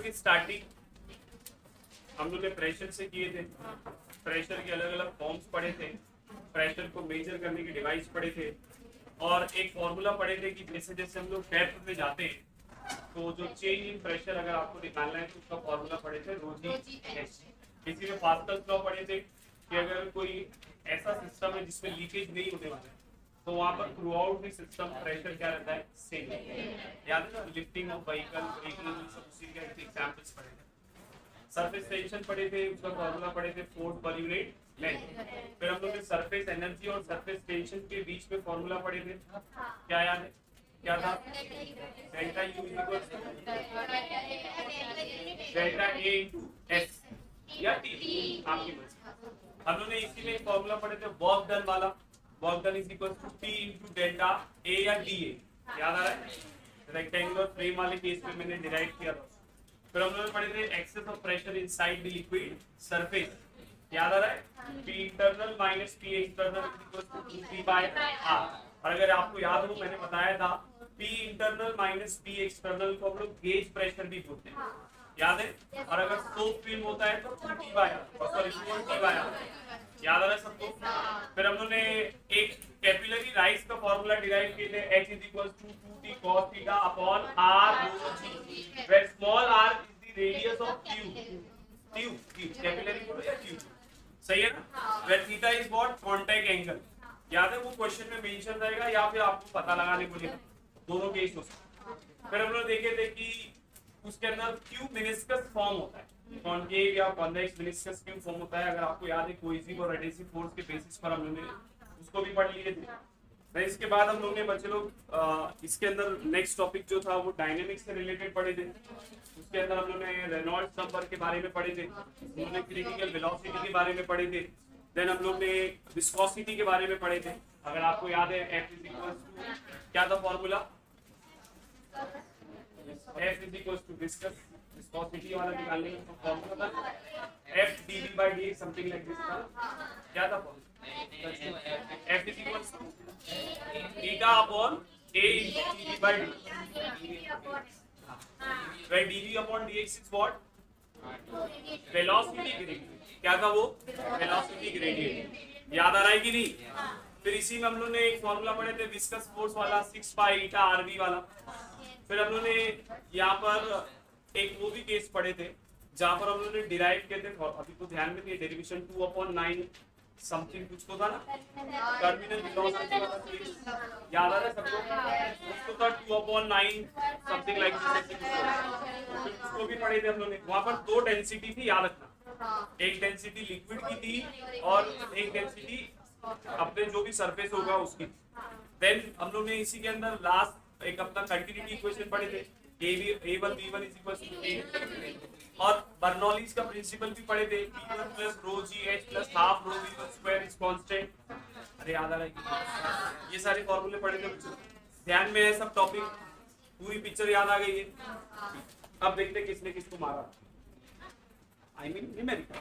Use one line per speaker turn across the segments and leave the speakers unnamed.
की स्टार्टिंग हम लोग ने प्रेशर से किए थे। प्रेशर के अलग अलग फॉर्म्स पढ़े थे, प्रेशर को मेजर करने के डिवाइस पढ़े थे, और एक फॉर्मूला पढ़े थे कि जैसे जैसे हम लोग डेप्थ में जाते हैं तो जो चेंज इन प्रेशर अगर आपको निकालना है तो उसका फॉर्मूला पढ़े थे रो जी एच। इसी में पास्कल्स लॉ पढ़े थे कि अगर कोई ऐसा सिस्टम है जिसमें लीकेज नहीं होने वाला है तो वहां पर through out the system pressure क्या रहता है, सेम। याद है ना, लिफ्टिंग ऑफ व्हीकल, सब उसी के एग्जांपल्स पढ़े थे। सरफेस टेंशन पढ़े थे, उसका फॉर्मूला पढ़े थे फोर्स पर यूनिट लेंथ। फिर हम लोग ने सरफेस एनर्जी और सरफेस टेंशन के बीच में फॉर्मूला पढ़े थे, क्या याद है, क्या था, delta U equals to delta A into S या टी, आपकी मर्जी। हम लोग ने इसी में फॉर्मूला पढ़े थे वर्क डन वाला, work done is equal to T into delta A या डी ए, याद आ रहा है, रेक्टेंगुलर फ्रेम वाले केस में मैंने डिराइव किया था। फिर हम लोग पढ़े थे excess of pressure inside the liquid surface, याद आ रहा है, P internal minus P external equals to P by R। और अगर आपको याद हो मैंने बताया था P internal minus P external को हम लोग गेज प्रेशर भी बोलते हैं, याद है। और अगर सोप फिल्म होता है तो T by R, sorry T by R, याद आ रहा है सबको। फिर हम लोग ने एक कैपिलरी राइज का फॉर्मूला डिराइव किए थे, H is equals to 2T cos theta upon R rho g, where small r is the radius of tube, capillary बोलो या ट्यूब, सही है ना। where theta is what, contact angle, याद है, वो क्वेश्चन में मेंशन रहेगा या फिर आपको पता लगाने को बोलेगा, दोनों केस हो सकते। फिर हम लोग देखे थे कि उसके अंदर क्यूब मेनिस्कस फॉर्म होता है, कॉन्केव या कॉन्वेक्स मेनिस्कस क्यूब फॉर्म होता है। अगर आपको याद है कोहेसिव और एडहेसिव फोर्स के बेसिस पर हम लोग ने उसको भी पढ़ लिए थे। फिर इसके बाद हम लोग ने बच्चे लोग इसके अंदर नेक्स्ट टॉपिक जो था वो डायनेमिक्स से रिलेटेड पढ़े थे। उसके अंदर हम लोग ने रेनॉल्ड्स नंबर के बारे में पढ़े थे, हम लोग ने क्रिटिकल वेलोसिटी के बारे में पढ़े थे, देन हम लोग ने विस्कोसिटी के बारे में पढ़े थे। अगर आपको याद है F इज इक्वल्स टू क्या था formula, F is equals to viscosity वाला निकालने का फॉर्मूला था F dV by dx, something like this था, क्या था formula, F is equals to theta upon A into dV by dx, where dV upon dx is what, velocity gradient, क्या था वो, velocity gradient, याद आ रहा है कि नहीं। फिर इसी में हम लोग ने एक फॉर्मूला पढ़े थे विस्कस फोर्स वाला 6 पाई ईटा RV वाला। फिर हम लोग ने यहाँ पर एक वो भी केस पढ़े थे जहाँ पर हम लोग ने डिराइव किए थे, अभी तो ध्यान में नहीं, डेरिवेशन 2/9 समथिंग कुछ तो था ना, टर्मिनल वेलोसिटी वाला केस, याद आ रहा है सबको, उसको था 2/9 समथिंग लाइक दिस, उसको भी पढ़े थे हम लोग ने। वहाँ पर दो डेंसिटी थी, याद रखना, एक डेंसिटी लिक्विड की थी और एक डेंसिटी अपने जो भी सरफेस होगा उसकी। देन हम लोग ने इसी के अंदर लास्ट एक अपना कंटिन्यूटी इक्वेशन पढ़े थे, A1 B1 is equals to A, और बर्नौलीज का प्रिंसिपल भी पढ़े थे, P1 plus rho GH plus half rho V1 square is constant। अरे याद आ रहा है, ये सारे फॉर्मूले पढ़े थे, ध्यान में है सब टॉपिक, पूरी पिक्चर याद आ गई है। अब देखते हैं किसने किसको मारा, आई मीन न्यूमेरिकल।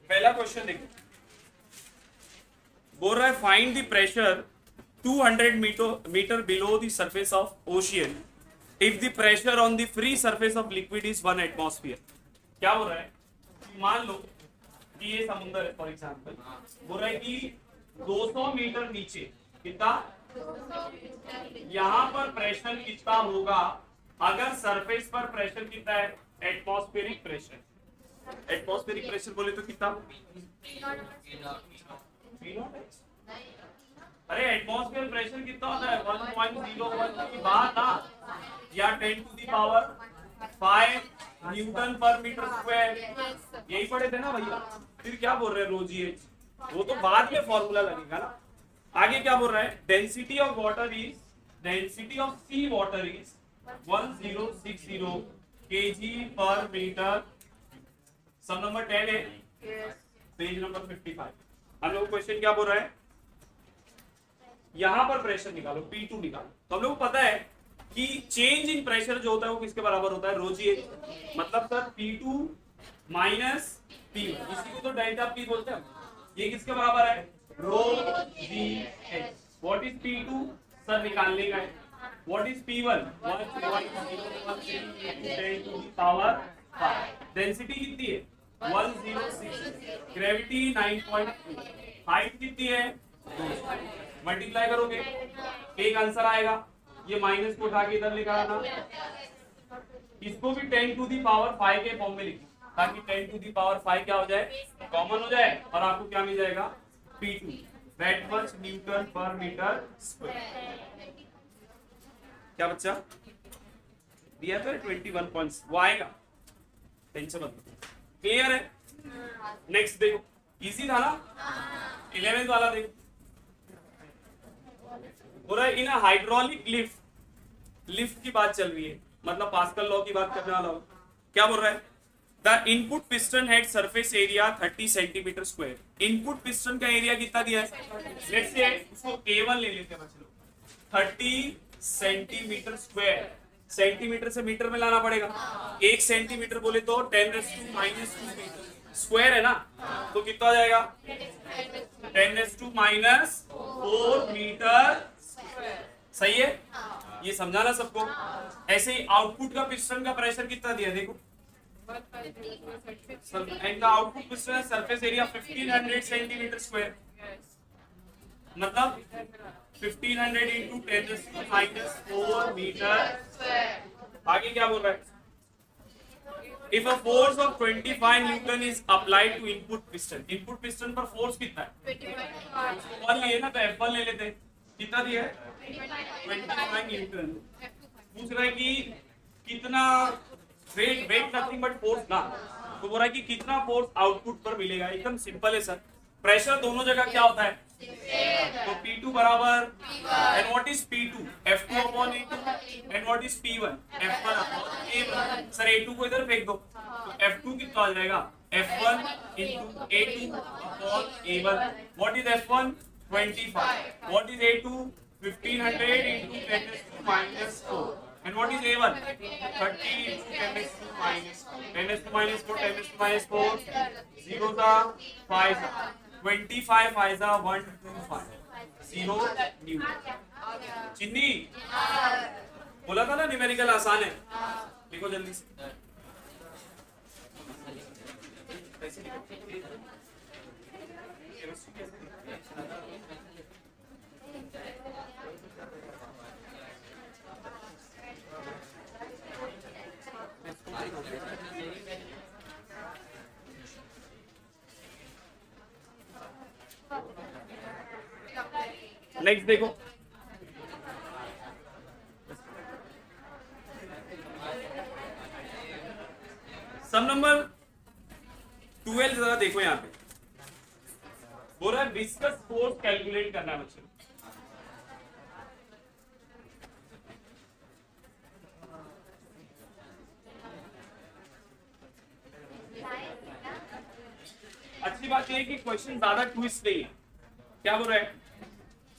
पहला क्वेश्चन देखो, बोल रहा है find the pressure 200 meter below the surface of ocean if the pressure on the free surface of liquid is 1 atmosphere। क्या बोल रहा है, मान लो कि ये समुद्र है फॉर एग्जांपल, बोल रहा है कि 200 मीटर नीचे कितना, यहाँ पर प्रेशर कितना होगा अगर सरफेस पर प्रेशर कितना है, एटमॉस्फेरिक प्रेशर। एटमॉस्फेरिक प्रेशर बोले तो कितना, अरे एटमॉस्फेयर प्रेशर कितना होता है 1.01 की बात ना, या 10 to the power 5 Newton per metre square, यही पढ़े थे ना भैया। फिर क्या बोल रहे हैं रो GH, वो तो बाद में फॉर्मूला लगेगा ना। आगे क्या बोल रहा है, density of water is, density of sea water is 1060 kg पर मीटर। सम नंबर 10 है, पेज नंबर 55। हम लोग क्वेश्चन क्या बोल रहा है, यहां पर प्रेशर निकालो, P2 निकालो। तो हम लोग को पता है कि चेंज इन प्रेशर जो होता है वो किसके बराबर होता है, रो GH, मतलब सर P2 माइनस P1, इसी को तो डेल्टा P बोलते हैं। ये किसके बराबर है, रो GH। What is P2 sir निकालने का है, What is P1? 1.013 into 10 to the power 5. Density कितनी है? 106. Gravity 9.2. Height कितनी है? 2. मल्टीप्लाई करोगे एक आंसर आएगा, ये माइनस को उठा के इधर लेकर आना, इसको भी 10 टू दी पावर 5 के फॉर्म में लिखो ताकि 10 टू दी पावर 5 क्या हो जाए, कॉमन हो जाए और आपको क्या मिल जाएगा, P2 that much Newton per metre square. क्या बच्चा दिया तो 21 पॉइंट्स वो आएगा, टेंशन मत लो, क्लियर है। नेक्स्ट देखो, इजी था ना, 11th वाला देखो, पूरा इन हाइड्रोलिक लिफ्ट की बात चल रही है, मतलब पास्कल लॉ की बात करने वाला हूं। क्या बोल रहा है, the input piston had surface area 30 centimetre square. Input piston का एरिया कितना दिया है, लेट्स से उसको A1 ले लेते हैं बच्चे लोग, 30 सेंटीमीटर स्क्वायर, सेंटीमीटर से मीटर में लाना पड़ेगा, 1 सेंटीमीटर बोले तो 10⁻² मीटर स्क्वायर है ना, तो कितना हो जाएगा 10⁻⁴ मीटर, सही है, ये समझाना सबको। ऐसे ही आउटपुट का पिस्टन का प्रेशर कितना दिया देखो, इनका output piston surface area 1500 centimetre square, मतलब 1500 into 10⁻⁴ मीटर। आगे क्या बोल रहा है, If a force of 25 Newton is applied to input piston, input piston पर फोर्स कितना है, 1 लिए ना, तो F1 ले लेते हैं, कितना दिया है 25 न्यूटन। पूछ रहा है कि कितना वेट नथिंग बट फोर्स ना, तो बोल रहा है कि कितना फोर्स आउटपुट पर मिलेगा, एकदम सिंपल है सर, प्रेशर दोनों जगह क्या होता है, तो P2 बराबर, and what is P2, F2 upon A2, and what is P1, F1 upon A1। Sir A2 को इधर फेंक दो, तो F2 कितना आ जाएगा, F1 into A2 upon A1। What is F1, 25, what is A2, 1500 into 10⁻⁴, and what is A1, 30 into 10⁻⁴, 10⁻⁴, 0 the 5 25 5 125 0 Newton. चिन्नी बोला था ना न्यूमेरिकल आसान है, लिखो जल्दी से। नेक्स्ट देखो, सम नंबर 12 जरा देखो, यहाँ पे बोल रहा है विस्कस फोर्स कैलकुलेट करना है बच्चों। अच्छी बात यह है कि क्वेश्चन ज्यादा ट्विस्ट नहीं है। क्या बोल रहा है,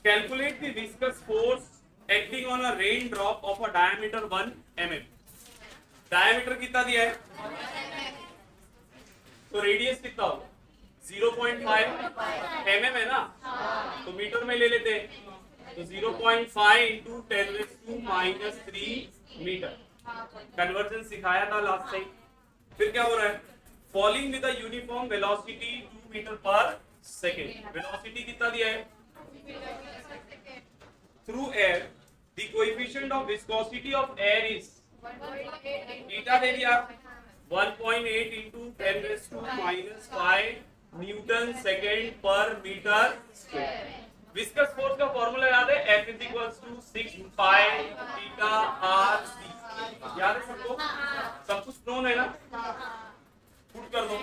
Calculate the viscous force acting on a raindrop of a diameter 1 mm। Diameter कितना दिया है, तो रेडियस कितना होगा 0.5 mm है ना, तो मीटर में ले लेते हैं, तो 0.5 into 10⁻³ मीटर। कन्वर्जन सिखाया था लास्ट टाइम। फिर क्या हो रहा है, falling with a uniform velocity 2 metre पर सेकेंड। वेलोसिटी कितना दिया है, through air the coefficient of viscosity of air is eta दे दिया 1.8 into 10⁻⁵ न्यूटन सेकेंड पर मीटर स्क्वायर। विस्कस फोर्स का फॉर्मूला याद है, F = 6 pi theta r c। याद है सबको, सब कुछ नोन है ना, पुट कर दो,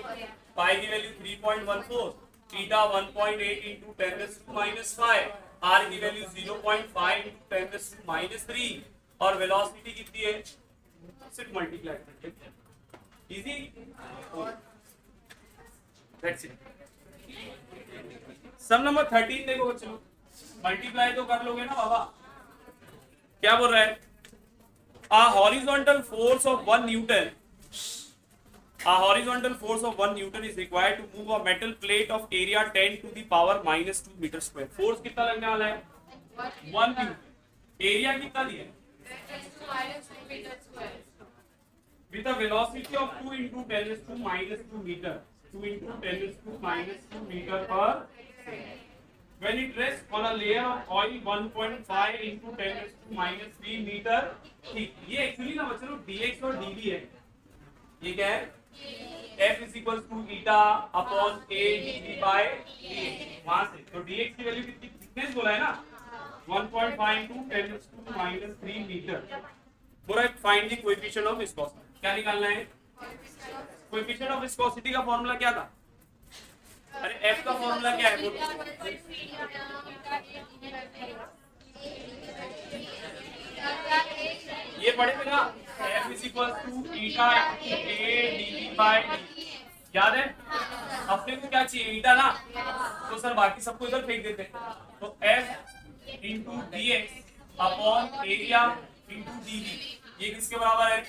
पाई की वैल्यू 3.14, थीटा 1.8 into 10⁻⁵, r की वैल्यू 0.5 into 10⁻³ और वेलोसिटी कितनी है, सिर्फ मल्टीप्लाई करते हैं, easy, that's it. Sum number 13 देखो बच्चों, मल्टीप्लाई तो कर लोगे ना बाबा। क्या बोल रहा है, a horizontal force of 1 Newton, a horizontal force of 1 Newton is required to move a metal plate of area 10 to the power -2 metre square. Force कितना लगने वाला है, 1 न्यूटन। एरिया कितना दिया है with a velocity of 2 into 10 raised to minus 2 meter. 2 into 10 raised to minus 2 meter per second. When it rests on a layer of oil 1.5 into 10 raised to minus 3 meter thick. ये actually ना बच्चों dx और dv है. ये क्या है? F is equals to eta upon a dv by dx. वहां से तो dx की वैल्यू कितनी थिकनेस बोला है ना 1.5 into 10 raised to minus 3 meter. बोला find the coefficient of viscosity. क्या निकालना है? कोएफिशिएंट ऑफ विस्कोसिटी का फॉर्मूला क्या था? अरे F का फॉर्मूला क्या है? ये पढ़े थे ना F is equals to eta a dv by dt. याद है? अपने को क्या चाहिए? ईटा ना. तो सर बाकी सबको इधर फेंक देते हैं. तो F into dx upon area into dv. ये किसके बराबर है?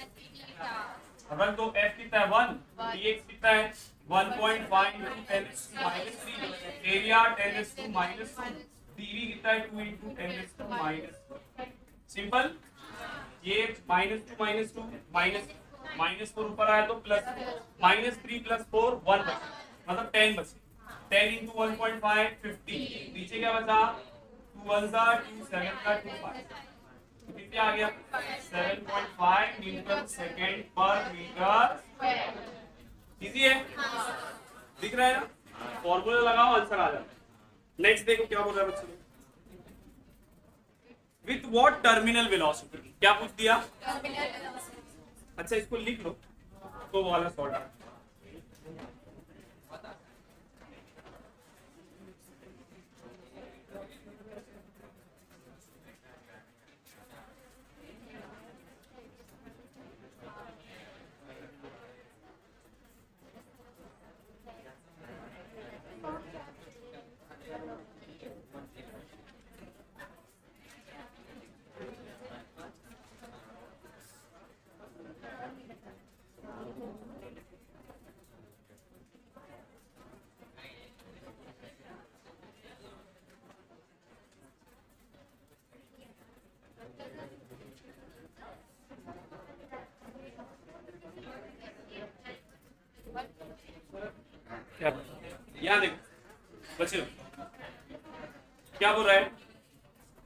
अपन तो F कितना है 1, dx कितना है 1.5 into 10 raised to minus 3, area 10 raised to minus 2, dv कितना है 2 into 10 raised to minus 4. Simple. ये -2 माइनस 4 ऊपर आया तो प्लस -3 + 4 1 बचा, मतलब 10 बचे. 10 into 1.5 50. नीचे क्या बचा? 2 1 2 7 2 5. कितने आ गया? 7.5 न्यूटन सेकेंड पर मीटर स्क्वायर. इजी है, दिख रहा है ना? फॉर्मूला लगाओ आंसर आ जाता है. नेक्स्ट देखो क्या बोल रहा है बच्चों. With what terminal velocity. क्या पूछ दिया? अच्छा इसको लिख लो तो वाला सॉल्व. यहाँ देखो बच्चे क्या बोल रहा है.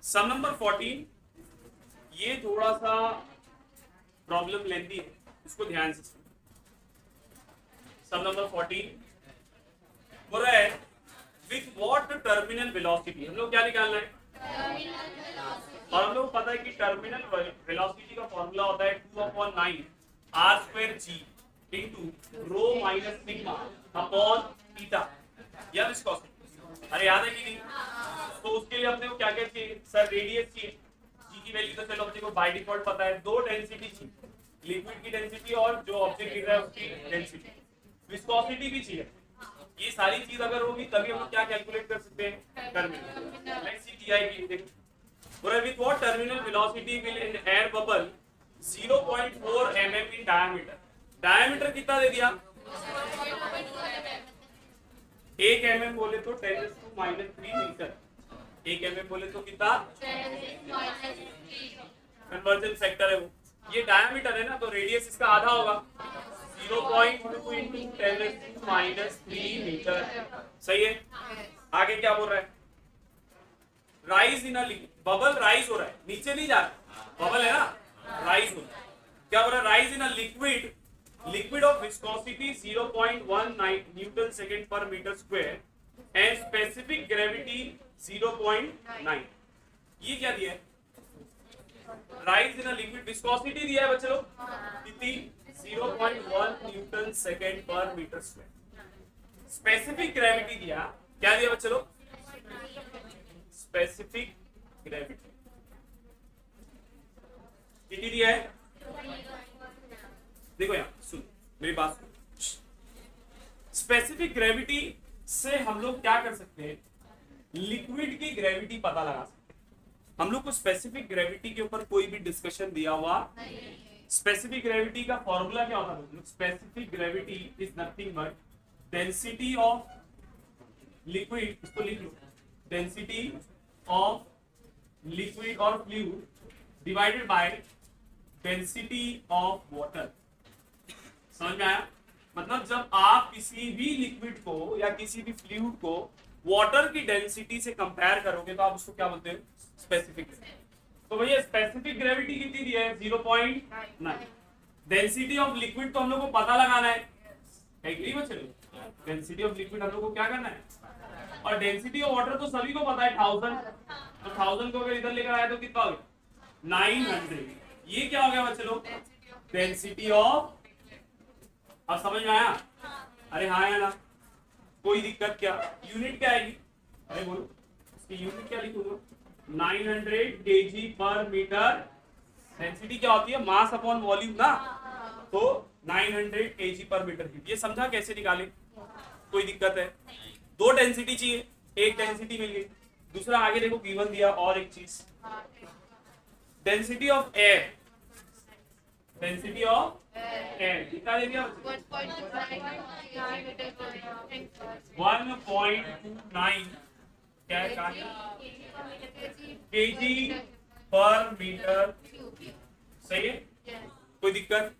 सम नंबर 14. ये थोड़ा सा प्रॉब्लम लेंदी है, इसको ध्यान से सुनो. सम नंबर 14 बोल रहा है विथ व्हाट टर्मिनल वेलोसिटी. हम लोग क्या निकालना है? और हम लोग पता है कि टर्मिनल वेलोसिटी का फॉर्मूला होता है 2/9 r²g into rho minus sigma upon theta या विस्कोसिटी. अरे याद है कि नहीं? तो उसके लिए अपने को क्या क्या चाहिए? सर रेडियस चाहिए. जी की वैल्यू तो चलो अपने को बाय डिफॉल्ट पता है. दो डेंसिटी चाहिए, लिक्विड की डेंसिटी और जो ऑब्जेक्ट गिर रहा है उसकी डेंसिटी. विस्कोसिटी भी चाहिए. ये सारी चीज अगर होगी तभी हम क्या कैलकुलेट कर सकते हैं? टर्मिनल. लेट्स सी टीआई की. देखो with what terminal velocity will in air bubble 0.4 mm in diameter. Diameter कितना दे दिया? 1 mm बोले तो 10⁻³ मीटर. 1 mm बोले तो कितना? कन्वर्जन फैक्टर है वो. ये डायमीटर है ना तो रेडियस इसका आधा होगा. 0.2 into 10⁻³ मीटर. सही है. आगे क्या बोल रहा है? Rise in a liquid. Bubble rise हो रहा है, नीचे नहीं जा रहा. बबल है ना, राइज हो रहा है. क्या बोल रहा है? Rise in a liquid. Liquid of viscosity 0.19 Newton second per meter square and specific gravity 0.9. ये क्या दिया है? Rise in a liquid viscosity दिया है बच्चे लोग कितनी? 0.1 Newton second per meter square. Specific gravity दिया. क्या दिया बच्चे लोग? Specific gravity कितनी दिया है? देखो यहाँ सुन मेरी बात सुन. स्पेसिफिक ग्रेविटी से हम लोग क्या कर सकते हैं? लिक्विड की ग्रेविटी पता लगा सकते हैं. हम लोग को स्पेसिफिक ग्रेविटी के ऊपर कोई भी डिस्कशन दिया हुआ नहीं. स्पेसिफिक ग्रेविटी का फॉर्मूला क्या होता है? Specific gravity is nothing but density of liquid. इसको लिख लो. डेंसिटी ऑफ लिक्विड और fluid divided by density of water. समझ में आया? मतलब जब आप किसी भी लिक्विड को या किसी भी फ्लूइड को वाटर की डेंसिटी से कंपेयर करोगे तो आप उसको क्या बोलते हैं? स्पेसिफिक। तो भैया स्पेसिफिक ग्रेविटी कितनी दी है? 0.9। डेंसिटी ऑफ लिक्विड तो हम लोग को पता लगाना है, एग्री बच्चे लोग? डेंसिटी ऑफ लिक्विड हम लोग को क्या करना है? और डेंसिटी ऑफ वाटर तो सभी को पता है 1000। तो 1000 को अगर इधर लेकर आए तो कितना हो गया? 900। ये क्या हो गया बच्चे लोग? Density of. अब समझ में आया? अरे हाँ या ना? कोई दिक्कत क्या? यूनिट क्या आएगी? अरे बोलो इसकी यूनिट क्या लिखूंगा? 900 kg पर मीटर। डेंसिटी क्या होती है? मास अपॉन वॉल्यूम ना। तो 900 kg पर मीटर। ये समझा कैसे निकाले? कोई दिक्कत है? दो डेंसिटी चाहिए, एक डेंसिटी मिल गई। दूसरा आगे देखो गिवन दिया और एक चीज, density of air. Density of air कितना दे दिया? 1.29 क्या है? kg पर मीटर। सही है? कोई दिक्कत?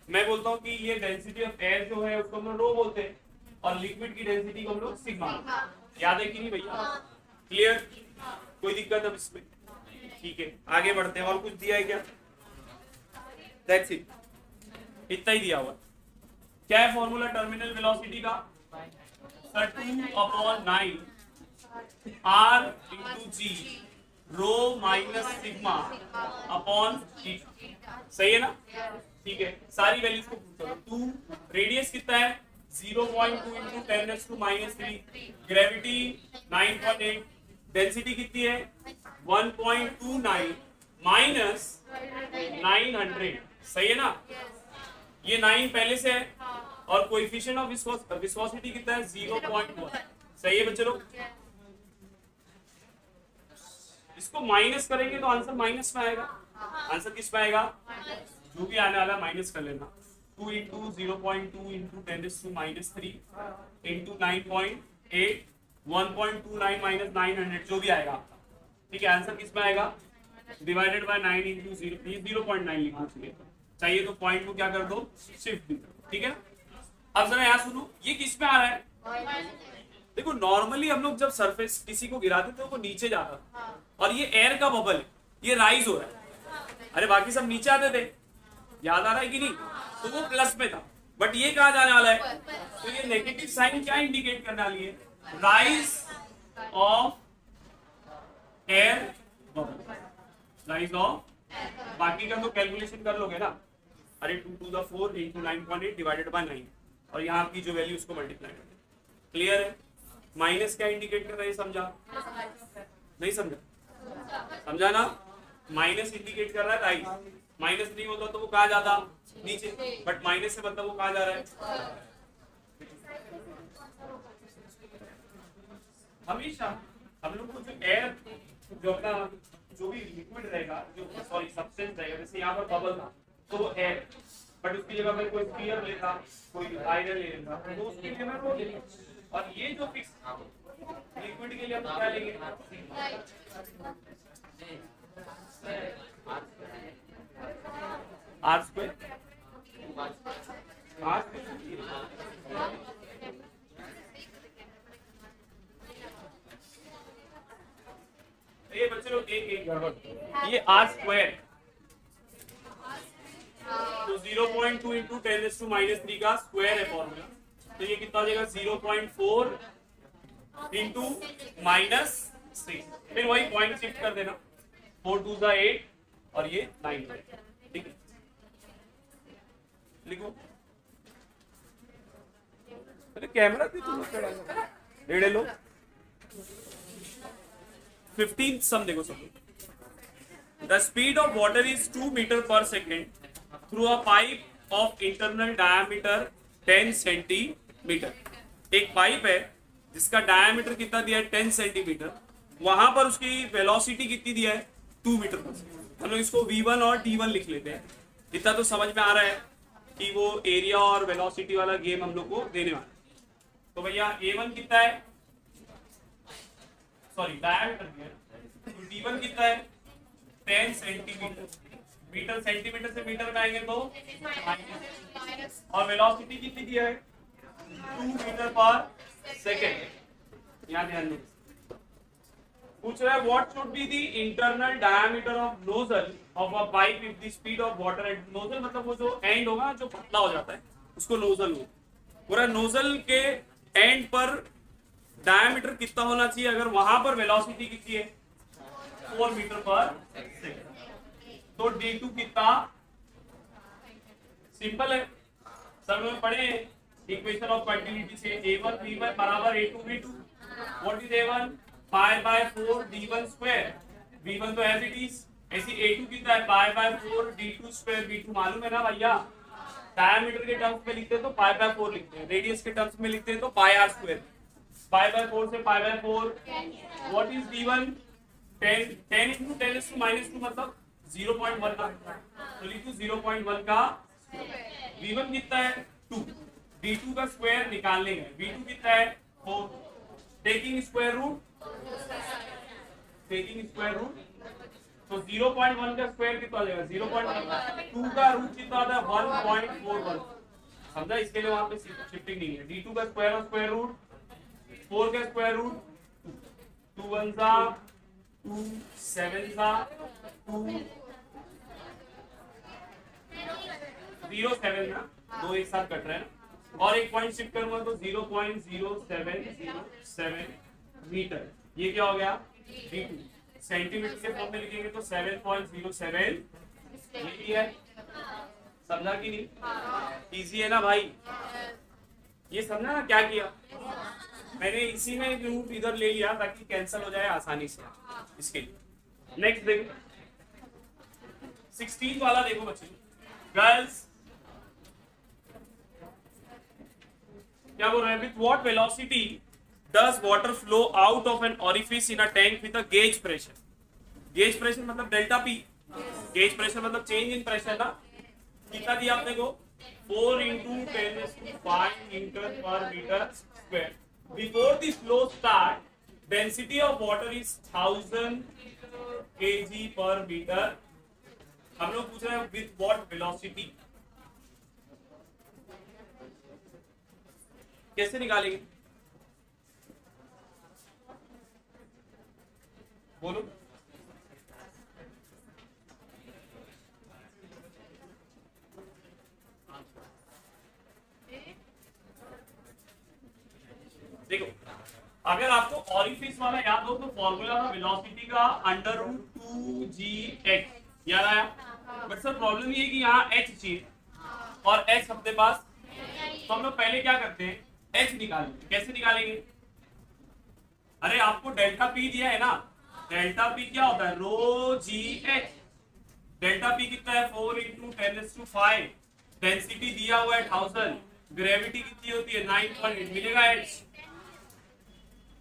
मैं बोलता हूँ कि ये डेंसिटी ऑफ एयर जो है उसको हम लोग रो बोलते हैं और लिक्विड की डेंसिटी को हम लोग सिग्मा। याद है कि नहीं भैया? क्लियर? कोई दिक्कत अब इसमें? ठीक है, आगे बढ़ते हैं। और कुछ दिया है क्या? दैट्स इट, इतना ही दिया हुआ। क्या है फॉर्मूला टर्मिनल वेलोसिटी का? 2/9 r इंटू जी रो माइनस सिग्मा अपॉन ई। सही है ना? ठीक है, सारी वैल्यूज को पुट करो। 2 रेडियस कितना है? 0.2 इंटू 10⁻³ ग्रेविटी 9.8। डेंसिटी कितनी है? 1.29 माइनस 900। सही है ना? ये 9 पहले से है और कोएफिशिएंट ऑफ विस्कोसिटी कितना है? 0.1। सही है बच्चे लोग? इसको माइनस करेंगे तो आंसर माइनस में आएगा। आंसर किस में आएगा? जो भी आने वाला माइनस कर लेना। 2 इंटू 0.2 इंटू 10⁻³ इंटू 9.8 1.29 माइनस 900 जो भी आएगा आपका। ठीक है, आंसर किस में आएगा? डिवाइडेड बाय 9 इंटू 0.9 लिखना चाहिए तो पॉइंट को क्या कर दो? शिफ्ट भी कर दो। ठीक है, अब जरा यहाँ सुनो, ये किस में आ रहा है? देखो नॉर्मली हम लोग जब सरफेस किसी को गिराते थे तो वो नीचे जाता और ये एयर का बबल है, ये राइज हो रहा है। अरे बाकी सब नीचे आते थे, याद आ रहा है कि नहीं? तो वो प्लस में था, बट ये कहाँ जाने वाला है? तो ये नेगेटिव साइन क्या इंडिकेट करने वाली है? Rise of air bubble, rise of. बाकी का तो कैलकुलेशन कर लोगे ना। अरे 2⁴ इंटू 9.8 डिवाइडेड बाय 9 और यहाँ की जो वैल्यू उसको मल्टीप्लाई कर दे। क्लियर है? माइनस क्या इंडिकेट कर रहा है? समझा नहीं? समझा? समझा ना? माइनस इंडिकेट कर रहा है राइज। माइनस नहीं होता तो वो कहाँ जाता? नीचे, बट माइनस से मतलब वो कहाँ जा रहा है? हमेशा हम लोग को जो एयर जो अपना जो भी लिक्विड रहेगा, जो सॉरी सब्सटेंस रहेगा, जैसे यहाँ पर बबल था तो वो एयर, बट उसकी जगह पर कोई स्फीयर लेता, कोई आयरन ले लेता तो उसके लिए मैं रो लेंगे। और ये जो फिक्स लिक्विड के लिए हम क्या लेंगे? R square. ये बच्चे लोग एक गड़बड़, ये आर स्क्वायर तो 0.2 इंटू 10⁻³ का स्क्वायर है फॉर्मूला। तो ये कितना हो जाएगा? 0.4 इंटू -6। फिर वही पॉइंट शिफ्ट कर देना। 4 2 8 और ये 9। ठीक है, लिखो। अरे कैमरा भी तुम रेडे लो। 15th सम देखो सब। The speed of water is 2 metre पर second through a pipe of internal diameter 10 centimetre. एक पाइप है जिसका डायमीटर कितना दिया है? 10 सेंटीमीटर। वहां पर उसकी वेलोसिटी कितनी दिया है? 2 मीटर पर सेकेंड। हम लोग इसको v1 और t1 लिख लेते हैं। इतना तो समझ में आ रहा है कि वो एरिया और वेलोसिटी वाला गेम हम लोग को देने वाला है। तो भैया a1 कितना है? सॉरी डायमीटर दिया है, तो t1 कितना है? 10 सेंटीमीटर। मीटर सेंटीमीटर से मीटर में आएंगे तो माइनस। और वेलोसिटी कितनी दी है? 2 मीटर पर सेकेंड। यहाँ ध्यान दें, पूछ रहा है what should be the internal diameter of nozzle of a pipe if the speed of water at nozzle, मतलब वो जो एंड होगा जो पतला हो जाता है उसको नोजल हो। पूरा नोजल के एंड पर डायमीटर कितना होना चाहिए अगर वहां पर वेलोसिटी कितनी है? 4 मीटर पर सेकंड। तो d2 कितना? सिंपल है, सब लोग पढ़े इक्वेशन ऑफ कंटिन्यूटी से a1 v1 बराबर a2 v2। What is a1? 5/4 d1 square. v1 तो एज इट इज, ऐसी a2 कितना है? 5/4 d2 स्क्वायर। v2 मालूम है ना भैया, डायमीटर के टर्म्स में लिखते हैं तो 5/4 लिखते हैं, रेडियस के टर्म्स में लिखते हैं तो पाई r स्क्वायर। 5/4 से 5/4 what is d1? 10 10 into 10 to -2 मतलब 0.1 का, तो लिखो 0.1 का। v1 कितना है? 2। d2 का स्क्वायर निकालने का, v2 कितना है? 4। टेकिंग स्क्वायर रूट तो 0.1 का स्क्वायर कितना आ जाएगा? 0.1। 2 का रूट कितना आता है? 1.41। समझा? इसके लिए वहां पे शिफ्टिंग नहीं है। d2 का स्क्वायर और स्क्वायर रूट, 4 का स्क्वायर रूट 2 1 सा 2 7 सा 2 0 7 ना, दो एक साथ कट रहे हैं और एक पॉइंट शिफ्ट करूंगा तो 0.0707 मीटर। ये क्या हो गया? d2। सेंटीमीटर के फॉर्म में लिखेंगे तो 7.07 ये है। समझा कि नहीं? इजी है ना भाई? ये समझा ना क्या किया मैंने? इसी में रूट इधर ले लिया ताकि कैंसिल हो जाए आसानी से इसके लिए। नेक्स्ट देखो 16 वाला, देखो बच्चे गर्ल्स क्या बोल रहे हैं? With what velocity does water flow out of an orifice in a tank with a gauge pressure? Gauge pressure मतलब डेल्टा पी, गेज प्रेशर मतलब चेंज इन प्रेशर ना। कितना दिया आपने को? 4 × 10⁵ मीटर पर metre square. Before the flow start density of water is 1000 kg पर metre. हम लोग पूछ रहे हैं विथ व्हाट वेलोसिटी, कैसे निकालेंगे? बोलो। देखो अगर आपको ऑरिफिस वाला याद हो तो फॉर्मूला था वेलोसिटी का √2gh, याद आया? बट सर प्रॉब्लम ये है कि यहाँ h चाहिए और h अपने पास, तो हम लोग पहले क्या करते हैं? h निकालेंगे। कैसे निकालेंगे? अरे आपको डेल्टा पी दिया है ना, डेल्टा पी क्या होता है? ρgh। डेल्टा पी कितना है? 4 × 10⁵। डेंसिटी दिया हुआ है 1000, ग्रेविटी कितनी होती है? 9.8। मिलेगा h?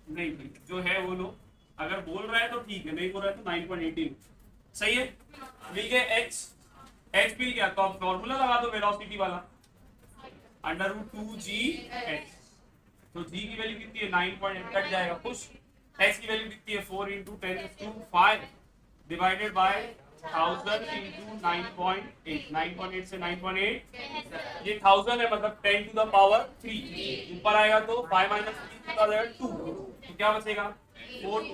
नहीं, जो है वो लो, अगर बोल रहा है तो ठीक है, नहीं बोल रहा है तो 9.18 सही है। मिल गया h, h मिल गया तो अब फॉर्मूला लगा दो वेलोसिटी वाला √2gh। तो g की वैल्यू कितनी है? 9.8 कट जाएगा खुश। h की वैल्यू कितनी है? 4 × 10⁵ डिवाइडेड बाय 1000 × 9.8। 9.8 से 9.8 ये 1000 है मतलब 10⁻³ ऊपर आएगा तो 5 - 3 कितना जाएगा? 2। तो क्या बचेगा? 4 ×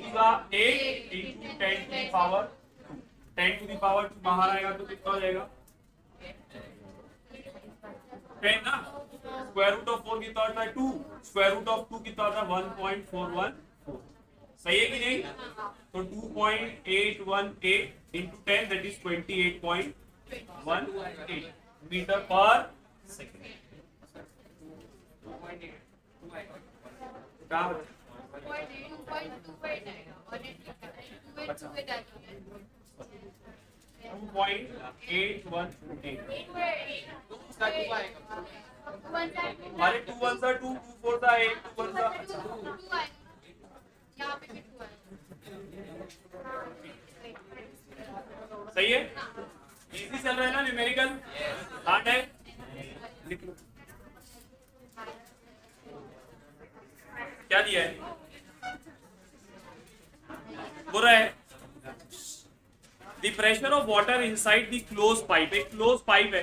8 × 10⁻²। 10⁻² बाहर आएगा तो कितना हो जाएगा? 10 ना। स्क्वायर रूट ऑफ 4 कितना होता है? 2। स्क्वायर रूट ऑफ 2 कितना होता है? 1.414। सही है कि नहीं? तो 2.818 into 10 that is 28.18 मीटर पर सेकेंड। अच्छा 2.818। अरे 2 1 सा 2 2 4 सा 8 2 1 सा सही है। इजी चल रहा है ना? न्यूमेरिकल हार्ड है? लिख लो क्या दिया है। बोल रहा है the pressure of water inside the close pipe, एक क्लोज पाइप है,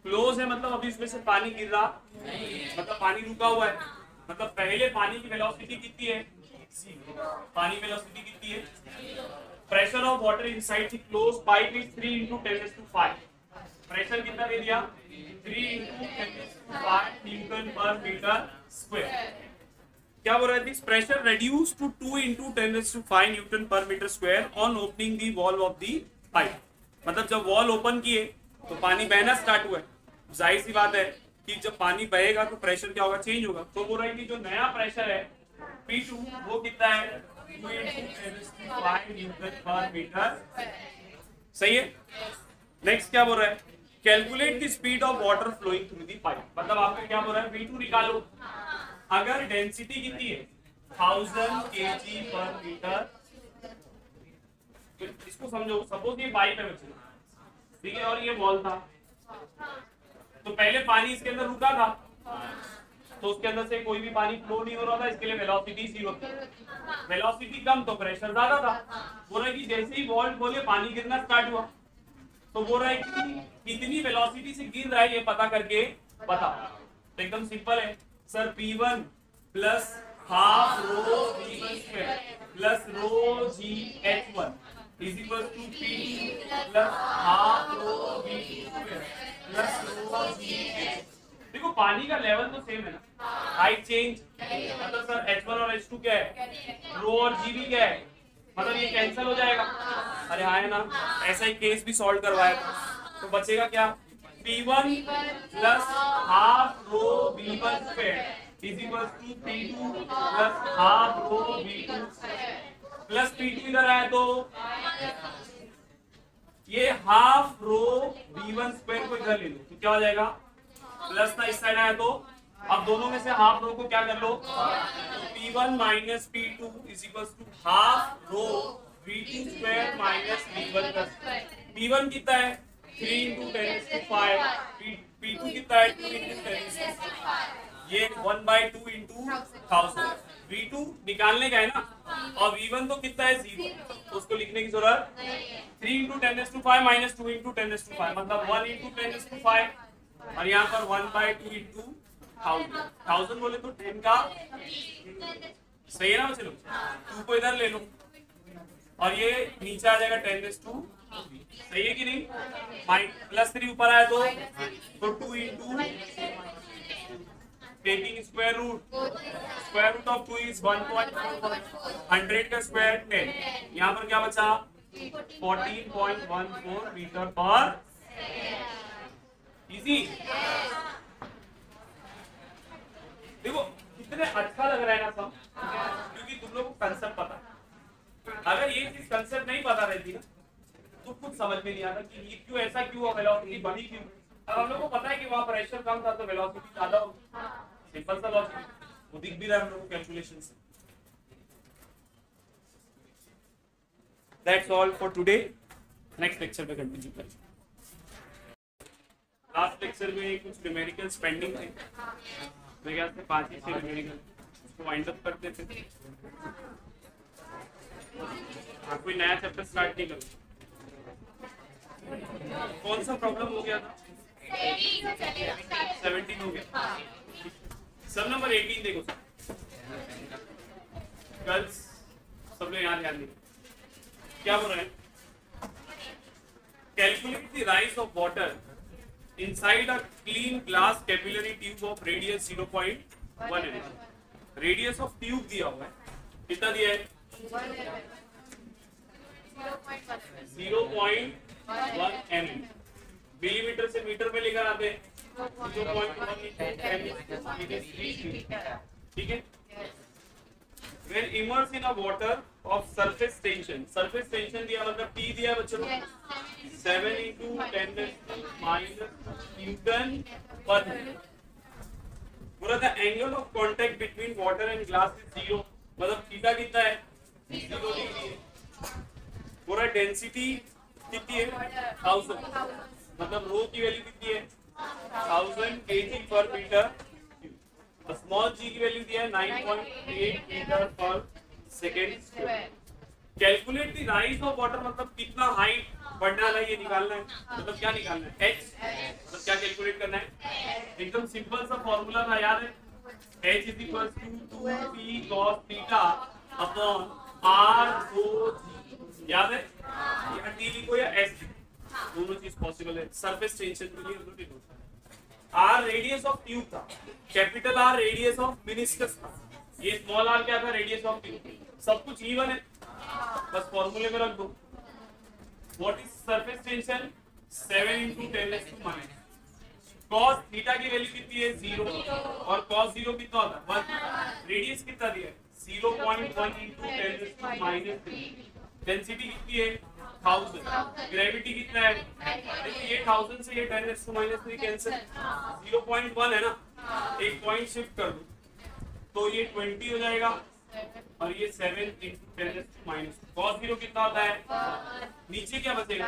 क्लोज है मतलब अभी इसमें से पानी गिर रहा, मतलब पानी रुका हुआ है, मतलब पहले पानी की वेलोसिटी कितनी है, पानी वेलोसिटी कितनी है, pressure of water inside the close pipe is 3 × 10⁵. Pressure कितना दे दिया, 3 × 10⁵ न्यूटन पर मीटर स्क्वायर. क्या बोल रहा है, this pressure reduce to 2 × 10⁵ newton per metre square on opening the valve of the pipe. मतलब जब वॉल ओपन किए तो पानी बहना स्टार्ट हुआ है, जाहिर सी बात है कि जब पानी बहेगा तो प्रेशर क्या होगा, चेंज होगा. तो बोल रहा है कि जो नया प्रेशर है P2 वो कितना है, 2 × 10⁵ न्यूटन पर मीटर. सही है. नेक्स्ट क्या बोल रहा है, calculate the speed of water flowing through the pipe. मतलब आपको क्या बोल रहा है, P2 निकालो. अगर डेंसिटी कितनी है 1000 kg पर मीटर, इसको समझो, सपोज ये पाइप है बच्चों, ठीक है, और ये वॉल था, तो पहले पानी इसके अंदर रुका था, तो उसके अंदर से कोई भी पानी फ्लो नहीं हो रहा था, इसके लिए वेलोसिटी 0 थी. वेलोसिटी कम तो प्रेशर ज्यादा था. बोल रहा है कि जैसे ही वॉल खोले पानी गिरना स्टार्ट हुआ, तो बोल रहा है कि कितनी वेलोसिटी से गिर रहा है ये पता करके बता. तो एकदम सिंपल है sir, P1 plus half rho V1² plus rho GH1 is equal to P2 plus half rho V2² plus rho GH. देखो पानी का लेवल तो सेम है ना, हाइट चेंज, मतलब सर H1 और H2 क्या है, रो और G भी क्या है, मतलब ये कैंसिल हो जाएगा. अरे हाँ है ना, ऐसा ही केस भी सॉल्व करवाया था, तो बचेगा क्या, P1 plus half rho V1² is equal to P2 plus half rho V2 plus P2 इधर आया तो ये हाफ रो V1² को इधर ले लो, तो क्या हो जाएगा, प्लस था इस साइड आया, तो अब दोनों में से हाफ रो को क्या कर लो, P1 minus P2 is equal to half rho V2² minus V1 plus. P1 कितना है 3 × 10⁵, P2 कितना है 2 × 10⁵, ये 1/2 × 1000. V2 निकालने का है ना, और V1 तो कितना है 0, तो उसको लिखने की जरूरत 3 × 10⁵ माइनस 2 × 10⁵, मतलब 1 × 10⁵, और यहाँ पर 1/2 × 1000 बोले तो 10 का, सही है ना. चलो 2 को इधर ले लो, और ये नीचे आ जाएगा 10⁻², सही है कि नहीं, प्लस 3 ऊपर आया तो 2 × taking square root of 2 is 1.4, 100 का स्क्वायर 10, यहाँ पर क्या बचा 14.14 मीटर पर. इजी. देखो कितने अच्छा लग रहा है ना सब, क्योंकि तुम लोग को कंसेप्ट पता है. अगर ये चीज कंसेप्ट नहीं पता रहती ना तो कुछ समझ में नहीं आता कि ये क्यों ऐसा क्यों हुआ, वेलोसिटी बढ़ी क्यों. अब हम लोग को पता है कि वहाँ प्रेशर कम था तो वेलोसिटी ज्यादा होगी, सिंपल सा लॉजिक, वो दिख भी रहा है हम लोग को कैलकुलेशन से. That's all for today. Next lecture में कंटिन्यू करेंगे. लास्ट लेक्चर में कुछ न्यूमेरिकल्स पेंडिंग थे, मेरे ख्याल से 5 से न्यूमेरिकल, उसको वाइंड अप करते थे. कोई नया चैप्टर स्टार्ट नहीं करो. कौन सा प्रॉब्लम हो गया था, 17 हो गया. सब नंबर 18 देखो गर्ल्स, सब लोग यहाँ ध्यान दें. क्या बोल रहे हैं, calculate the rise of water inside a clean glass capillary tube of radius 0.1 mm. radius of tube दिया हुआ है, कितना दिया है 0.1 mm. मिलीमीटर से मीटर में लेकर आते हैं 0.1 ठीक है. When immersed in a water of surface tension दिया मतलब T दिया बच्चों 7 × 10⁻⁻² Newton per meter. पूरा the angle of contact between water and glass is 0, मतलब थीटा कितना है 0 डिग्री है. पूरा डेंसिटी कितनी है 1000, मतलब रो की वैल्यू कितनी है 1000 kg पर मीटर. स्मॉल g की वैल्यू दिया है 9.8 मीटर पर second square. Calculate the rise of water, मतलब कितना हाइट पढ़ने वाला ये निकालना है, मतलब क्या निकालना है, h, मतलब क्या कैलकुलेट करना है, एकदम सिंपल सा फॉर्मूला था, याद है, h is equal to 2p cos theta upon r o g, याद है, या t लिखो या s, दोनों चीज पॉसिबल है। सरफेस टेंशन के लिए हम लोग लिखो, r रेडियस ऑफ ट्यूब था, capital R radius of meniscus था, ये स्मॉल r क्या था, रेडियस ऑफ ट्यूब, सब कुछ इवन है, बस फॉर्मूले में रख दो। What is surface tension, 7 into 10⁻⁻⁻. cos theta की वैल्यू कितनी है, 0, और cos 0 कितना होता है, 1, रेडियस कितना दिया है, 0.1 into 10⁻⁻3, डेंसिटी कितनी है, 1000, ग्रेविटी कितना है, देखो ये 1000 से ये 10⁻³ कैंसिल, 0.1 है ना, एक पॉइंट शिफ्ट कर दो तो ये 20 हो जाएगा, और ये 7 into 10⁻⁻², cos 0 कितना होता है, नीचे क्या बचेगा,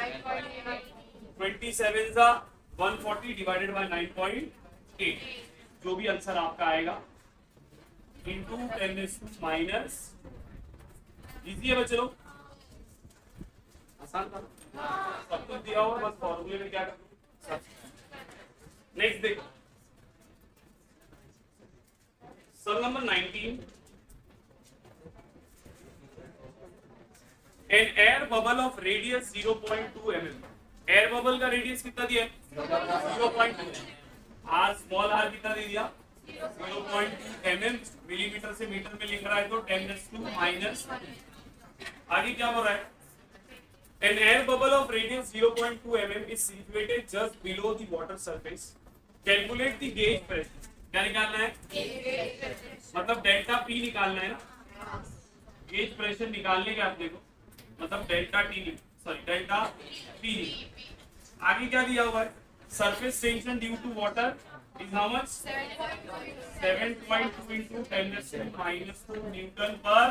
27 140 डिवाइडेड बाय 9.8, जो भी आंसर आपका आएगा इंटू 10⁻⁻, इजी है बच्चे लोग, आसान था, सब कुछ दिया हुआ, बस फॉर्मूले में क्या करना। नेक्स्ट देखो, sum number 19, an air bubble of radius 0.2 mm, air bubble का रेडियस कितना दिया है, 0.2, r स्मॉल r कितना दे दिया, 0.2 mm, मिलीमीटर से मीटर में लिख रहा है तो 10⁻⁻, आगे क्या बोल रहा है, an air bubble of radius 0.2 mm is situated just below the water surface, calculate the gauge pressure, क्या निकालना है, मतलब डेल्टा P निकालना है ना, गेज प्रेशर निकालने के अपने को, मतलब delta T, sorry delta P, आगे क्या दिया हुआ है, surface tension due to water is how much, 7.2 into 10⁻² newton पर,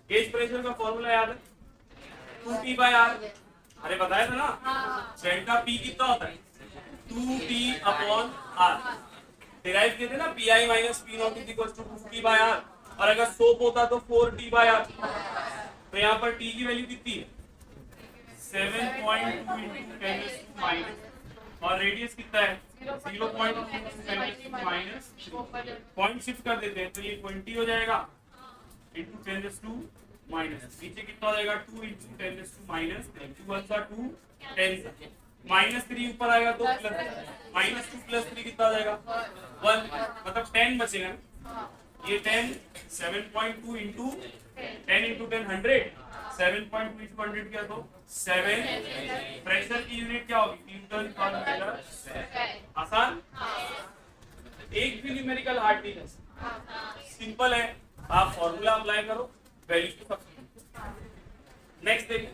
गेज प्रेशर का फॉर्मूला याद है, 2p/r, अरे बताया था ना, डेल्टा पी कितना होता है, 2p/r, डिराइव किए थे ना, pi - p0 is equal to 2p/r, और अगर सोप होता तो 4t/r, तो यहाँ पर t की वैल्यू कितनी है, 7.2 into 10⁻⁻, और रेडियस कितना है, 0.2 10⁻⁻, पॉइंट शिफ्ट कर देते हैं तो ये 20 हो जाएगा into 10⁻⁻, नीचे कितना हो जाएगा, 2 into 10⁻⁻3, 2 1 2 10, -3 ऊपर आएगा तो -2 + 3 कितना आ जाएगा, 1, मतलब 10 बचेगा, ये 10, 7.2 into 10 into 10 100, 7.2 into 100 क्या, तो 7, प्रेशर की यूनिट क्या होगी, न्यूटन पर मीटर, आसान, एक भी न्यूमेरिकल हार्ड नहीं है, सिंपल है, आप फॉर्मूला अप्लाई करो, वैल्यू को सब्स्टिट्यूट। नेक्स्ट देखिए,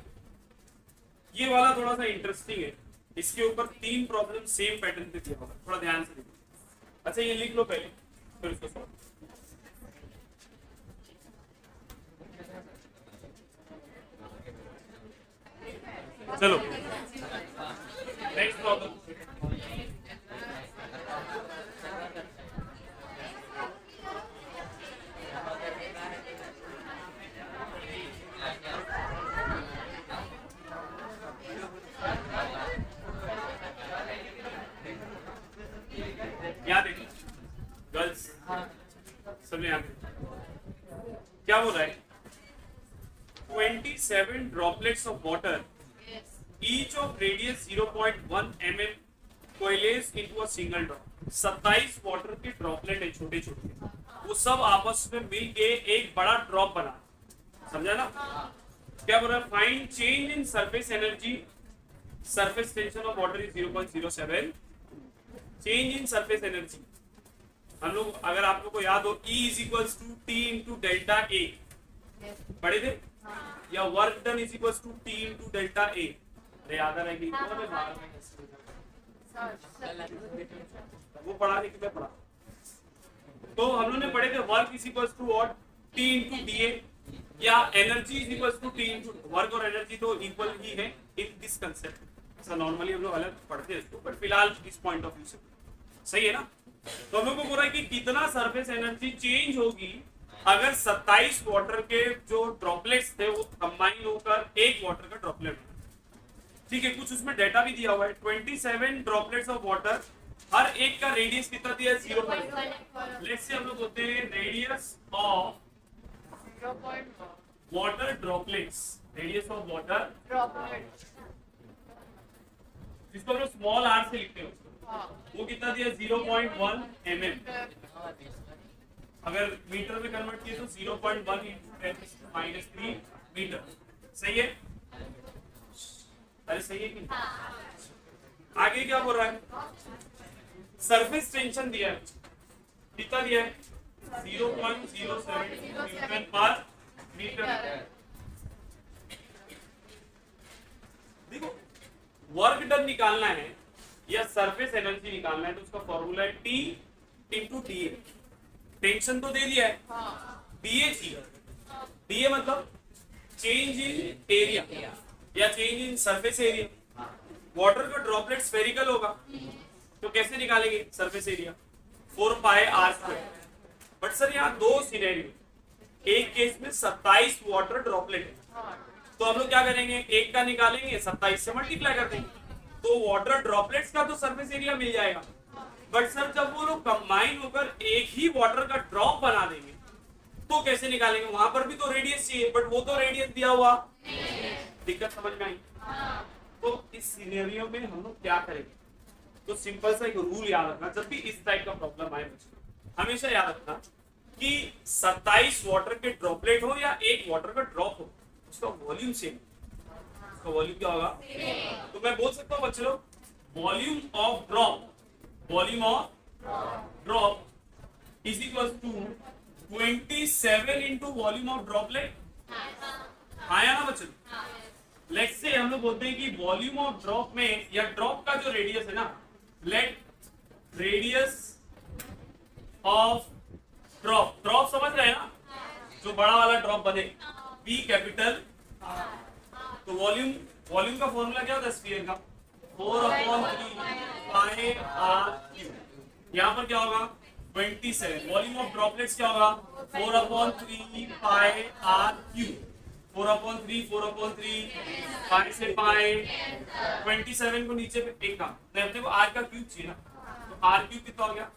ये वाला थोड़ा सा इंटरेस्टिंग है, इसके ऊपर 3 प्रॉब्लम सेम पैटर्न पे दिया होगा, थोड़ा ध्यान से देखिए। अच्छा ये लिख लो पहले, फिर उसको सॉल्व। चलो नेक्स्ट प्रॉब्लम, यहाँ देखिए गर्ल्स, सबने यहाँ क्या बोल रहा है, 27 droplets of water each of radius 0.1 mm coalesce into a single drop, 27 water के ड्रॉपलेट है छोटे छोटे, वो सब आपस में मिल के एक बड़ा ड्रॉप बना, समझा ना, क्या बोल रहा है, find change in surface energy, surface tension of water is 0.07, change in surface energy, हम लोग अगर आप लोग को याद हो E is equals to T into delta A पढ़े थे, या work done is equals to T into delta A, याद आ रहा है, वो पढ़ा नहीं कि पढ़ा, तो हम लोगों ने पढ़े थे work is equals to what, T into DA, या energy is equals to T into, work और एनर्जी तो इक्वल ही है इन दिस कंसेप्ट, ऐसा नॉर्मली हम लोग अलग पढ़ते हैं इसको, बट फिलहाल इस पॉइंट ऑफ व्यू से सही है ना। तो हम लोग को बोल रहा है कि कितना सरफेस एनर्जी चेंज होगी अगर 27 वाटर के जो ड्रॉपलेट्स थे वो कंबाइन होकर एक वाटर का ड्रॉपलेट, ठीक है, कुछ उसमें डेटा भी दिया हुआ है। 27 ड्रॉपलेट्स ऑफ वाटर, हर एक का रेडियस कितना दिया है? 0.1। लेट्स से हम लोग बोलते हैं radius of water droplets, radius of water droplets, जिसको हम लोग स्मॉल आर से लिखते हैं उसको, वो कितना दिया? 0.1 mm। अगर मीटर में कन्वर्ट किए तो 0.1 × 10⁻³ मीटर। सही है? अरे सही है कि? आगे क्या बोल रहा है? सरफेस टेंशन दिया है, कितना दिया है? 0.07 न्यूटन पर मीटर। देखो, वर्क डन निकालना है या सरफेस एनर्जी निकालना है तो उसका फॉर्मूला है T × DA। टेंशन तो दे दिया है, DA चाहिए। DA मतलब चेंज इन एरिया या change in surface area. Water का ड्रॉपलेट स्फेरिकल होगा तो कैसे निकालेंगे surface area? 4πr²। But sir यहाँ दो सिनेरियो, एक केस में 27 वाटर ड्रॉपलेट है तो हम लोग क्या करेंगे? एक का निकालेंगे, 27 से मल्टीप्लाई कर देंगे तो वाटर ड्रॉपलेट्स का तो सरफेस एरिया मिल जाएगा। बट सर जब वो लोग कंबाइन होकर एक ही वाटर का ड्रॉप बना देंगे तो कैसे निकालेंगे? वहां पर भी तो रेडियस चाहिए, बट वो तो रेडियस दिया हुआ। दिक्कत समझ में आई? तो इस सिनेरियो में हम लोग क्या करेंगे? तो सिंपल सा एक रूल याद रखना, जब भी इस टाइप का प्रॉब्लम आए बच्चों हमेशा याद रखना कि 27 वाटर के ड्रॉपलेट हो या एक वाटर का ड्रॉप हो, उसका वॉल्यूम सेम। उसका वॉल्यूम क्या होगा? तो मैं बोल सकता हूँ बच्चों, volume of drop, volume of drop is equal to 27 into volume of droplet. आया ना बच्चों? लेट्स से हम लोग बोलते हैं कि वॉल्यूम ऑफ ड्रॉप में या ड्रॉप का जो रेडियस है ना, let radius of drop, drop समझ रहे हैं ना, जो बड़ा वाला ड्रॉप बने, बी कैपिटल। तो वॉल्यूम, वॉल्यूम का फॉर्मूला क्या होता है स्फीयर का? 4/3πr³। यहाँ पर क्या होगा? 27। वॉल्यूम ऑफ ड्रॉपलेट्स क्या होगा? 4/3πr³। 4/3, 4/3, पाई से पाई। 27 को नीचे पे एक का नहीं, अपने को आर का क्यूब चाहिए ना, तो आर क्यूब कितना हो गया?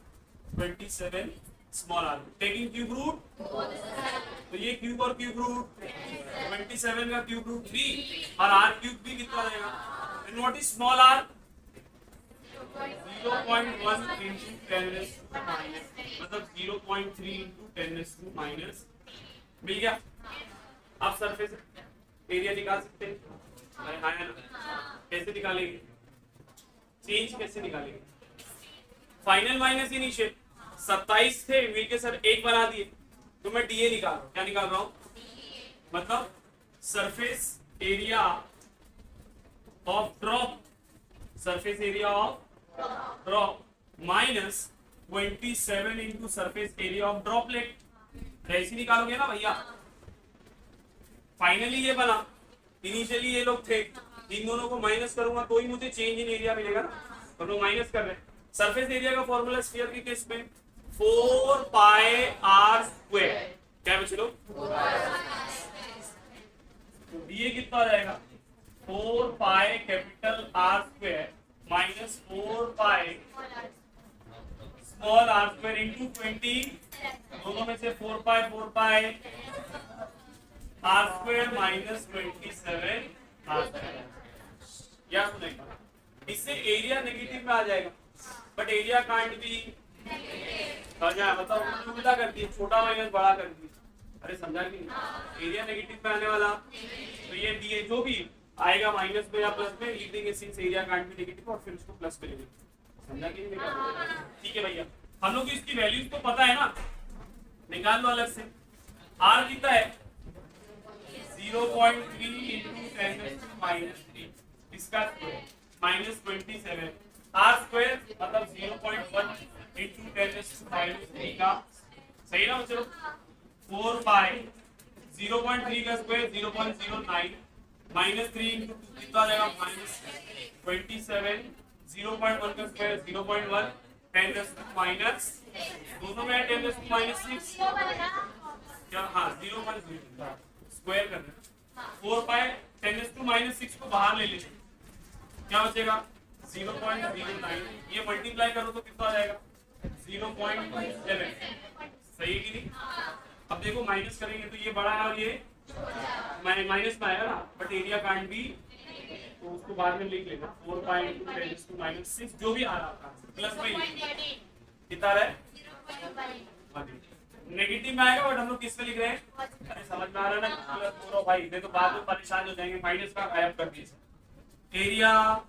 27 small R. Taking cube root, तो ये क्यूब और क्यूब रूट, 27 का क्यूब रूट 3 और आर क्यूब भी कितना रहेगा? And what is small R? 0.1 into 10⁻⁻, मतलब 0.3 into 10⁻⁻। मिल गया? आप सरफेस एरिया निकाल सकते हैं? अरे हाँ ना, कैसे निकालेंगे? चेंज कैसे निकालेंगे? Final minus initial. 27 थे, मिलके सर एक बना दिए तो मैं डीए निकाल रहा हूँ। क्या निकाल रहा हूँ? मतलब surface area of drop, surface area of drop minus 27 into surface area of droplet. ऐसे निकालोगे ना भैया। फाइनली ये बना, इनिशियली ये लोग थे, इन दोनों को माइनस करूंगा तो ही मुझे चेंज इन एरिया मिलेगा ना, तो लोग माइनस कर रहे हैं। सरफेस एरिया का फॉर्मूला स्फीयर के केस में 4πr²। क्या बचे लोग? तो डीए कितना आ जाएगा? 4π capital R² minus 4π small r² into 20, दोनों में से 4π R² माइनस 27 R²। क्या सुनेगा? इससे एरिया नेगेटिव में आ जाएगा, बट एरिया कांट भी मतलब उल्टा कर दिए, छोटा माइनस बड़ा कर दिए। अरे समझा कि नहीं? एरिया नेगेटिव में आने वाला तो ये डीए जो भी आएगा माइनस में या प्लस में लिख देंगे, सिंस एरिया कांट भी नेगेटिव और फिर उसको प्लस करेंगे। समझा कि नहीं? ठीक है भैया, हम लोग इसकी वैल्यूज तो पता है ना, निकाल लो अलग से। आर कितना है? 0.3 इंटू 10⁻³ इसका स्क्वायर माइनस 27 R² मतलब 0.1 इंटू 10⁻³ का। सही ना बच्चों? 4π 0.3 का स्क्वायर 0.09 माइनस 3 इंटू 2 कितना आ जाएगा? माइनस 27। 0.1 का स्क्वायर 0.1 10⁻⁻, दोनों में 10⁻⁻⁶ क्या? हाँ 0.0 स्क्वायर करना। 4π 10⁻⁶ को बाहर ले लेते, क्या बचेगा 0.09, ये मल्टीप्लाई करो तो कितना आ जाएगा 0.7, सही है कि नहीं। अब देखो माइनस करेंगे तो ये बड़ा है और ये माइनस में आएगा ना, बट एरिया कांट भी, तो उसको बाद में लिख लेना 4.2 जो भी आ रहा था प्लस में कितना है नेगेटिव में आएगा, बट हम लोग किस पे लिख रहे हैं, अरे समझ में आ रहा है ना, प्लस 4 भाई, नहीं तो बाद में परेशान हो जाएंगे, माइनस का गायब कर दिए। एरिया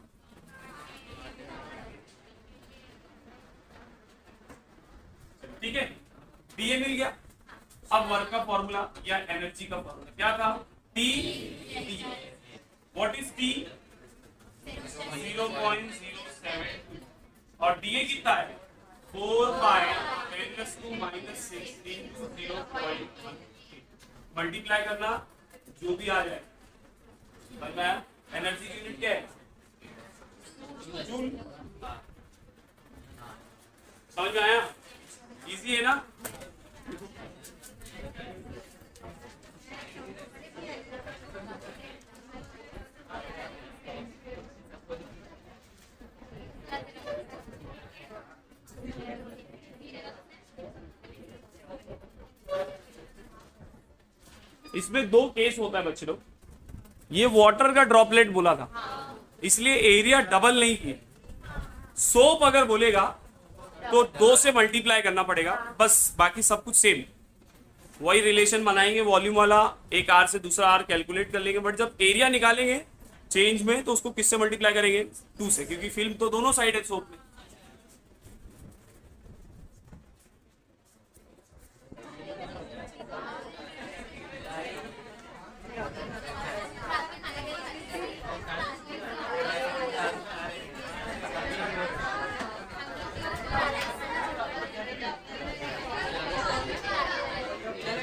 ठीक है, डीए मिल गया। अब वर्क का फॉर्मूला या एनर्जी का फॉर्मूला क्या था, T D. What is T 0.072 और डीए कितना है 4/10⁻⁻⁻⁻⁻⁻⁻⁻⁻⁻⁻⁻⁻⁻⁻⁻⁻⁻⁻⁻⁻⁻⁻⁻⁻⁻⁻⁻⁻⁻⁻⁻⁻⁻⁻⁻⁻⁻⁻⁻⁻⁻⁻⁻⁻⁻⁻⁻⁻⁻⁻⁻⁻⁻⁻⁻⁻⁻⁻⁻⁻⁻⁻⁻⁻⁻⁻⁻⁻⁻⁻⁻⁻⁻⁻⁻⁻⁻⁻⁻⁻⁻⁻⁻⁻⁻⁻⁻⁻⁻एनर्जी की यूनिट क्या है जूल। समझ में आया, इजी है ना। इसमें दो केस होता है बच्चे लोग, ये वाटर का ड्रॉपलेट बोला था इसलिए एरिया डबल नहीं की। सोप अगर बोलेगा तो 2 से मल्टीप्लाई करना पड़ेगा बस, बाकी सब कुछ सेम वही रिलेशन बनाएंगे, वॉल्यूम वाला एक आर से दूसरा आर कैलकुलेट कर लेंगे, बट जब एरिया निकालेंगे चेंज में तो उसको किससे मल्टीप्लाई करेंगे 2 से, क्योंकि फिल्म तो दोनों साइड है सोप में।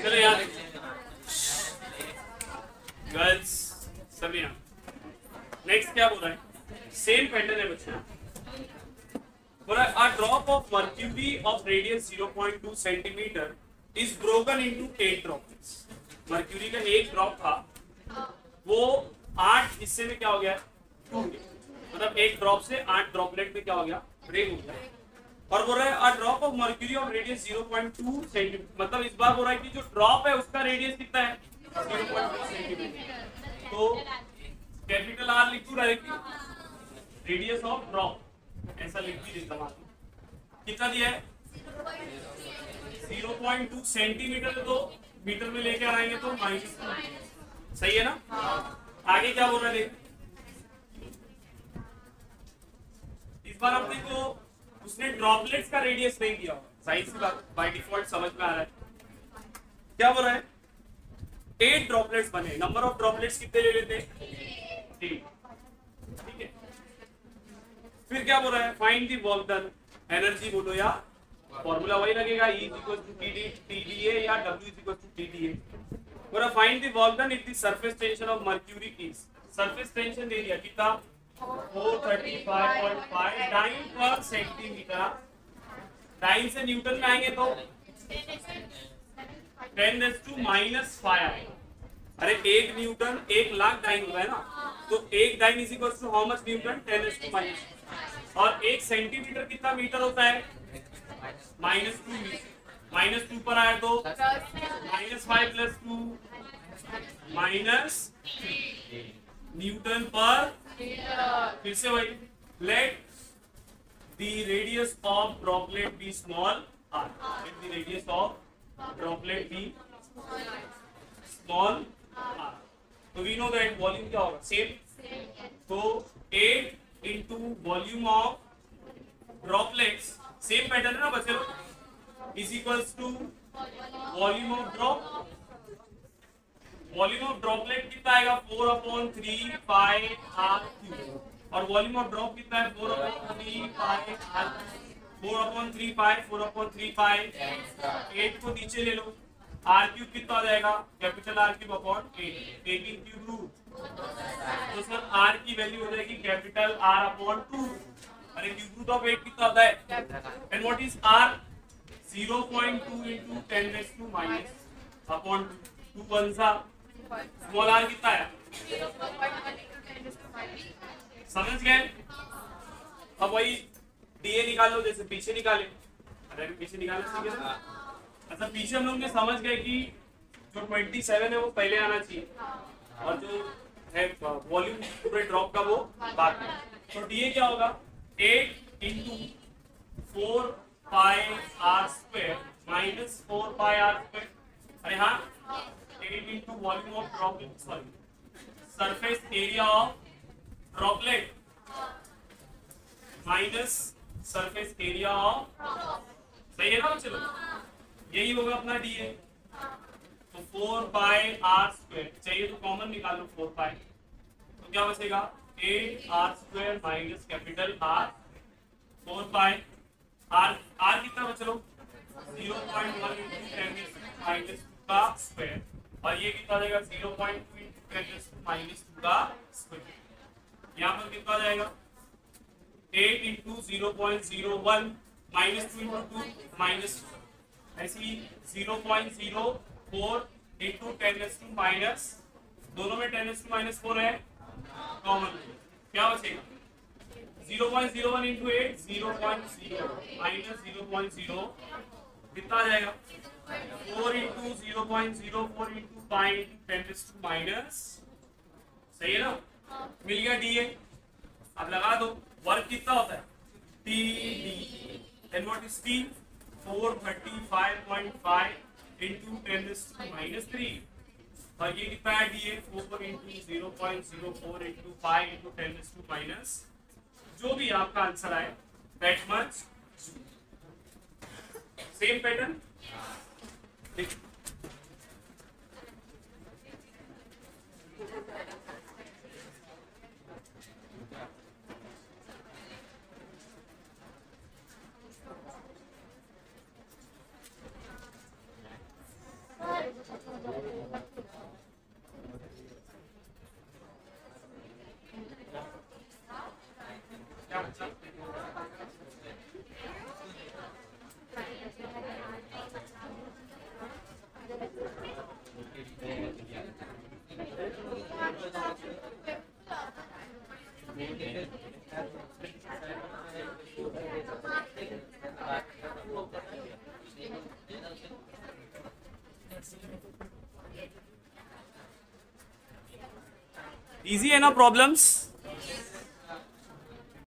चलो यार गर्ल्स सभी नेक्स्ट क्या बोल रहा है, सेम पैटर्न है बच्चे, बोल रहा है a drop of mercury of radius 0.2 centimetre is broken into 8 drops. Mercury का एक ड्रॉप था वो 8 हिस्से में क्या हो गया टूट गया, मतलब एक ड्रॉप से 8 ड्रॉपलेट में क्या हो गया ब्रेक हो गया। और बोल रहा है a drop of mercury of radius 0.2 centimetre, मतलब इस बार बोल रहा है कि जो ड्रॉप है उसका रेडियस कितना है 0.2 सेंटीमीटर। तो कैपिटल आर लिख दूं डायरेक्टली, रेडियस ऑफ ड्रॉप ऐसा लिख भी देता हूं। कितना दिया है 0.2 सेंटीमीटर, तो मीटर में लेके आएंगे तो माइनस, सही है ना। आगे क्या बोल रहा है देख, इस बार अपने को उसने ड्रॉपलेट्स का रेडियस नहीं दिया, साइज की बात बाय डिफॉल्ट समझ में आ रहा है। क्या बोल रहा है 8 ड्रॉपलेट्स बने, नंबर ऑफ ड्रॉपलेट्स कितने ले लेते हैं 3, ठीक है। फिर क्या बोल रहा है find the work done, energy बोलो या फॉर्मूला वही लगेगा E = TdA या W = TdA। बोल रहा find the work done if the surface tension of mercury is, surface tension दे दिया कितना 435.5 डाइन पर सेंटीमीटर, डाइन से न्यूटन में आएंगे तो 10⁻⁻⁵। अरे 1 न्यूटन 1 लाख डाइन होता है ना, तो 1 dyne is equal to how much newton 10⁻⁻⁻। और 1 सेंटीमीटर कितना मीटर होता है -2 मीटर, -2 पर आया तो -5 + 2 -3 न्यूटन पर। फिर से वही, let the radius of droplet be small R, let the radius of droplet be small R. तो वी नो दैट वॉल्यूम क्या होगा सेम, तो 8 into volume of droplets, same pattern है ना बच्चे लोग, is equals to volume of drop. Volume of droplet कितना आएगा 4/3 पाई r क्यूब, और वॉल्यूम ऑफ ड्रॉप कितना है 4/3 पाई r, 4/3 पाई 4/3 पाई 8 को नीचे ले लो, r क्यूब कितना हो जाएगा capital R cube upon 8, taking cube root, तो सर r की वैल्यू हो जाएगी कैपिटल R अपॉन 2। अरे क्यूब रूट ऑफ 8 कितना होता है, and what is r 0.2 into 10⁻⁻⁻ upon 2 1 सा स्मॉल r कितना है समझ गए? अब वही डीए निकाल लो जैसे पीछे निकाले। अरे पीछे निकालना चाहिए ना। अच्छा पीछे हम लोग ने समझ गए कि जो 27 है वो पहले आना चाहिए और जो है वॉल्यूम पूरे ड्रॉप का वो बाद में। तो डीए क्या होगा 8 into 4 pi R square minus 4 pi R square. अरे हाँ 8 into volume of droplet sorry surface area of droplet minus surface area of, सही है ना? चलो यही होगा अपना डीए। तो 4 पाई आर स्क्वायर चाहिए तो कॉमन निकाल लो 4 पाई, तो क्या बचेगा 8 R square minus capital R 4 pi R R कितना बच लो 0.1 इंटू 10 माइनस 2 का स्क्वायर और ये कितना जाएगा 0.2 इंटू 10 माइनस 2 का स्क्वायर। यहाँ पर कितना जाएगा 8 इंटू 0.01 माइनस 2 इंटू 2 माइनस ऐसी 0.04 इंटू 10 माइनस दोनों में 10 माइनस 4 है कॉमन, क्या बचेगा 0.01 इंटू 8 0.0 माइनस 0.0 कितना आ जाएगा 4 इंटू 0.04 इंटू 5 इंटू 10 माइनस, सही है ना? मिल गया डीए। अब लगा दो वर्क कितना होता है T D and what is T 435.5 into 10 minus 3 और ये कितना है DA 4 into 0.04 into 5 into 10 minus, जो भी आपका आंसर आए that much same pattern. Easy है ना प्रॉब्लम्स?